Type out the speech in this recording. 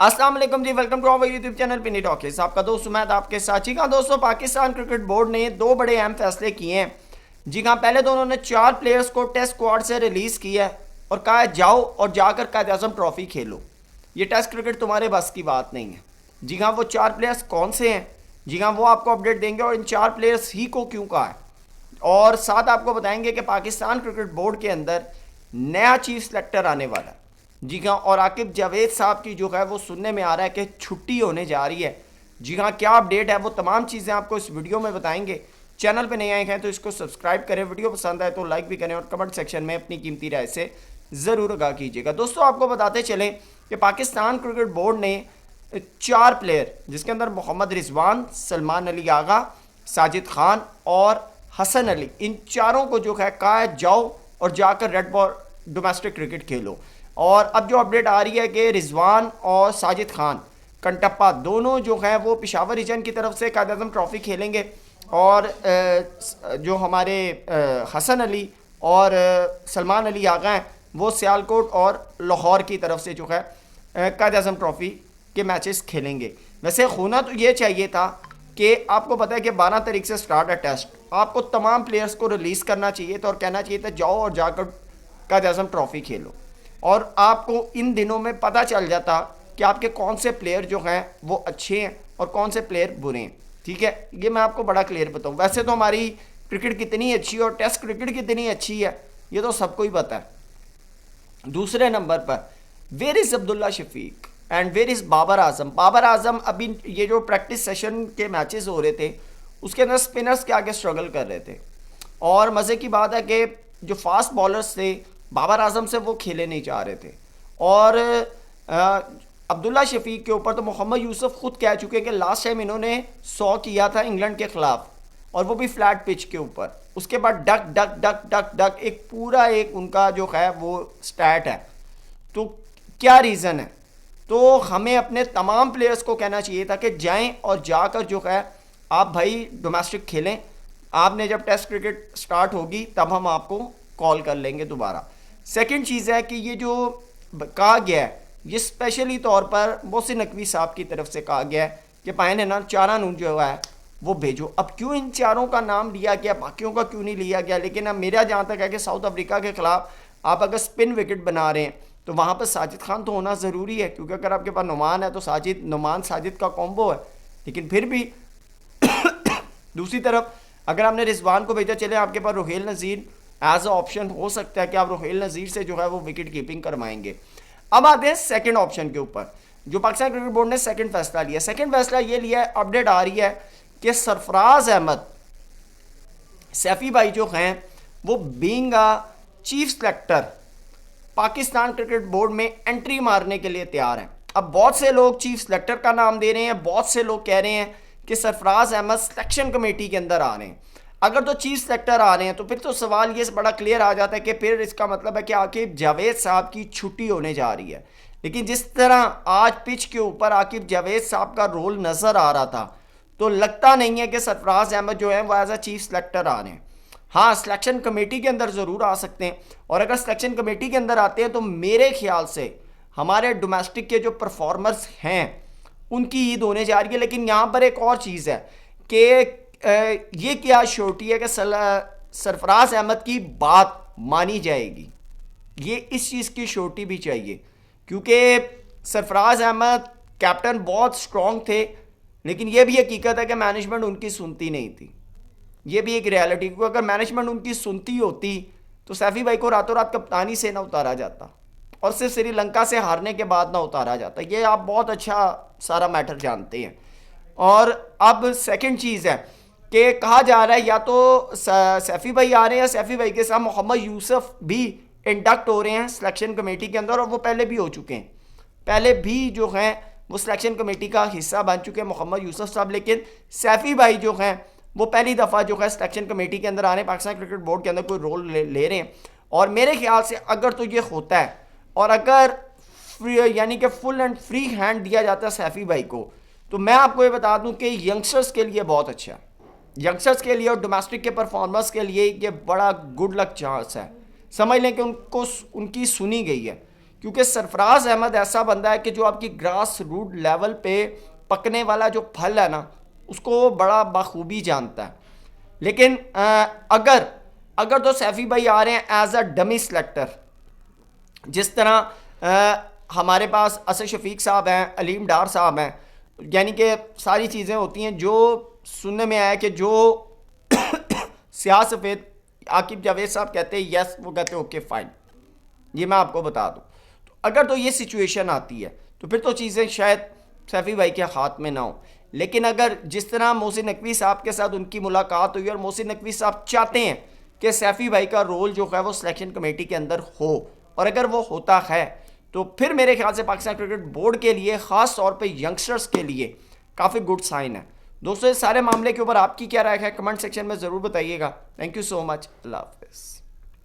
अस्सलाम वालेकुम जी, welcome to our YouTube channel पिनी टॉकीज। आपका दोस्त उमैद आपके साथ। जी हाँ दोस्तों, पाकिस्तान क्रिकेट बोर्ड ने दो बड़े अहम फैसले किए हैं। जी हाँ, पहले तो उन्होंने 4 प्लेयर्स को टेस्ट स्क्वाड से रिलीज़ किया है और कहा है जाओ और जाकर कायद-ए-आज़म ट्रॉफी खेलो। ये टेस्ट क्रिकेट तुम्हारे बस की बात नहीं है। जी हाँ, वो 4 प्लेयर्स कौन से हैं? जी हाँ, वो आपको अपडेट देंगे और इन 4 प्लेयर्स ही को क्यों कहा है, और साथ आपको बताएंगे कि पाकिस्तान क्रिकेट बोर्ड के अंदर नया चीफ सेलेक्टर आने वाला है। जी हाँ, और आकिब जावेद साहब की जो है वो सुनने में आ रहा है कि छुट्टी होने जा रही है। जी हाँ, क्या अपडेट है वो तमाम चीज़ें आपको इस वीडियो में बताएंगे। चैनल पे नए आए हैं तो इसको सब्सक्राइब करें, वीडियो पसंद आए तो लाइक भी करें और कमेंट सेक्शन में अपनी कीमती राय से ज़रूर आगाह कीजिएगा। दोस्तों, आपको बताते चलें कि पाकिस्तान क्रिकेट बोर्ड ने 4 प्लेयर, जिसके अंदर मोहम्मद रिजवान, सलमान अली आगा, साजिद खान और हसन अली, इन चारों को जो है कहा है जाओ और जाकर रेड बॉल डोमेस्टिक क्रिकेट खेलो। और अब जो अपडेट आ रही है कि रिजवान और साजिद खान कंटप्पा दोनों जो हैं वो पेशावर रीजन की तरफ से कायद-ए-आज़म ट्रॉफी खेलेंगे, और जो हमारे हसन अली और सलमान अली आगा हैं वो सियालकोट और लाहौर की तरफ से जो है कायद-ए-आज़म ट्रॉफी के मैचेस खेलेंगे। वैसे होना तो ये चाहिए था कि आपको पता है कि 12 तारीख से स्टार्ट है टेस्ट, आपको तमाम प्लेयर्स को रिलीज़ करना चाहिए था और कहना चाहिए था जाओ और जाकर कायद-ए-आज़म ट्रॉफी खेलो, और आपको इन दिनों में पता चल जाता कि आपके कौन से प्लेयर जो हैं वो अच्छे हैं और कौन से प्लेयर बुरे हैं। ठीक है, ये मैं आपको बड़ा क्लियर बताऊँ। वैसे तो हमारी क्रिकेट कितनी अच्छी है और टेस्ट क्रिकेट कितनी अच्छी है ये तो सबको ही पता है। दूसरे नंबर पर where is Abdullah Shafique and where is Babar Azam. Babar Azam अभी ये जो प्रैक्टिस सेशन के मैचेस हो रहे थे उसके अंदर स्पिनर्स के आगे स्ट्रगल कर रहे थे, और मज़े की बात है कि जो फास्ट बॉलर्स थे बाबर आजम से वो खेले नहीं चाह रहे थे। और अब्दुल्ला शफीक के ऊपर तो मोहम्मद यूसुफ खुद कह चुके कि लास्ट टाइम इन्होंने 100 किया था इंग्लैंड के ख़िलाफ़, और वो भी फ्लैट पिच के ऊपर। उसके बाद duck duck duck duck duck एक पूरा एक उनका जो है वो स्टैट है। तो क्या रीज़न है? तो हमें अपने तमाम प्लेयर्स को कहना चाहिए था कि जाएं और जाकर जो है आप भाई डोमेस्टिक खेलें। आपने जब टेस्ट क्रिकेट स्टार्ट होगी तब हम आपको कॉल कर लेंगे दोबारा। सेकंड चीज़ है कि ये जो कहा गया है ये स्पेशली तौर पर मोहसिन नकवी साहब की तरफ से कहा गया है कि पाए ने ना 4 नून जो है वो भेजो। अब क्यों इन 4 का नाम लिया गया, बाकियों का क्यों नहीं लिया गया? लेकिन अब मेरा जहाँ तक है कि साउथ अफ्रीका के ख़िलाफ़ आप अगर स्पिन विकेट बना रहे हैं तो वहाँ पर साजिद खान तो होना ज़रूरी है, क्योंकि अगर आपके पास नुमान है तो नुमान साजिद का कॉम्बो है। लेकिन फिर भी दूसरी तरफ अगर आपने रिजवान को भेजा, चले आपके पास रुहेल नज़ीर एज अ ऑप्शन हो सकता है कि आप रुहेल नज़ीर से जो है वो विकेट कीपिंग करवाएंगे। अब आते हैं सेकंड ऑप्शन के ऊपर, जो पाकिस्तान क्रिकेट बोर्ड ने सेकंड फैसला लिया। सेकंड फैसला ये लिया है, अपडेट आ रही है कि सरफराज अहमद सैफी भाई जो हैं वो being chief selector Pakistan cricket board में एंट्री मारने के लिए तैयार हैं। अब बहुत से लोग चीफ सेलेक्टर का नाम दे रहे हैं, बहुत से लोग कह रहे हैं कि सरफराज अहमद सिलेक्शन कमेटी के अंदर आ रहे हैं। अगर तो चीफ सेलेक्टर आ रहे हैं तो फिर तो सवाल ये बड़ा क्लियर आ जाता है कि फिर इसका मतलब है कि आकिब जावेद साहब की छुट्टी होने जा रही है। लेकिन जिस तरह आज पिच के ऊपर आकिब जावेद साहब का रोल नज़र आ रहा था तो लगता नहीं है कि सरफराज अहमद जो है वो एज अ चीफ सेलेक्टर आ रहे हैं। हाँ, सिलेक्शन कमेटी के अंदर ज़रूर आ सकते हैं, और अगर सिलेक्शन कमेटी के अंदर आते हैं तो मेरे ख्याल से हमारे डोमेस्टिक के जो परफॉर्मर्स हैं उनकी ईद होने जा रही है। लेकिन यहाँ पर एक और चीज़ है कि ये क्या श्योरिटी है कि सरफराज अहमद की बात मानी जाएगी? ये इस चीज़ की श्योरिटी भी चाहिए, क्योंकि सरफराज अहमद कैप्टन बहुत स्ट्रॉन्ग थे, लेकिन ये भी हकीकत है कि मैनेजमेंट उनकी सुनती नहीं थी। ये भी एक रियलिटी, क्योंकि अगर मैनेजमेंट उनकी सुनती होती तो सैफी भाई को रातों रात कप्तानी से ना उतारा जाता, और सिर्फ श्रीलंका से हारने के बाद ना उतारा जाता। ये आप बहुत अच्छा सारा मैटर जानते हैं। और अब सेकंड चीज़ है कि कहा जा रहा है या तो सैफी भाई आ रहे हैं या सैफी भाई के साथ मोहम्मद यूसुफ भी इंडक्ट हो रहे हैं सिलेक्शन कमेटी के अंदर, और वो पहले भी हो चुके हैं। पहले भी जो हैं वो सिलेक्शन कमेटी का हिस्सा बन चुके हैं मोहम्मद यूसुफ साहब। लेकिन सैफी भाई जो हैं वो पहली दफ़ा जो है सिलेक्शन कमेटी के अंदर आ रहे हैं, पाकिस्तान क्रिकेट बोर्ड के अंदर कोई रोल ले रहे हैं। और मेरे ख्याल से अगर तो ये होता है और अगर यानी कि फुल एंड फ्री हैंड दिया जाता है सैफी भाई को, तो मैं आपको ये बता दूं कि यंगस्टर्स के लिए बहुत अच्छा है। यंगस्टर्स के लिए और डोमेस्टिक के परफॉर्मर्स के लिए ये बड़ा गुड लक चांस है। समझ लें कि उनको उनकी सुनी गई है, क्योंकि सरफराज अहमद ऐसा बंदा है कि जो आपकी ग्रास रूट लेवल पे पकने वाला जो फल है ना, उसको वो बड़ा बखूबी जानता है। लेकिन अगर अगर तो सैफ़ी भाई आ रहे हैं एज अ डमी सेलेक्टर, जिस तरह हमारे पास असद शफीक साहब हैं, अलीम डार साहब हैं, यानी कि सारी चीज़ें होती हैं जो सुनने में आया कि जो सियाह सफ़ेद आकिब जावेद साहब कहते हैं यस, वो कहते हैं ओके फाइन, ये मैं आपको बता दूं। तो अगर तो ये सिचुएशन आती है तो फिर तो चीज़ें शायद सैफ़ी भाई के हाथ में ना हो। लेकिन अगर जिस तरह मोहसिन नकवी साहब के साथ उनकी मुलाकात हुई और मोहसिन नकवी साहब चाहते हैं कि सैफ़ी भाई का रोल जो है वो सिलेक्शन कमेटी के अंदर हो, और अगर वो होता है तो फिर मेरे ख्याल से पाकिस्तान क्रिकेट बोर्ड के लिए, ख़ास तौर पे यंगस्टर्स के लिए काफ़ी गुड साइन है। दोस्तों, इस सारे मामले के ऊपर आपकी क्या राय है कमेंट सेक्शन में ज़रूर बताइएगा। Thank you so much. अल्लाह हाफ़िज़।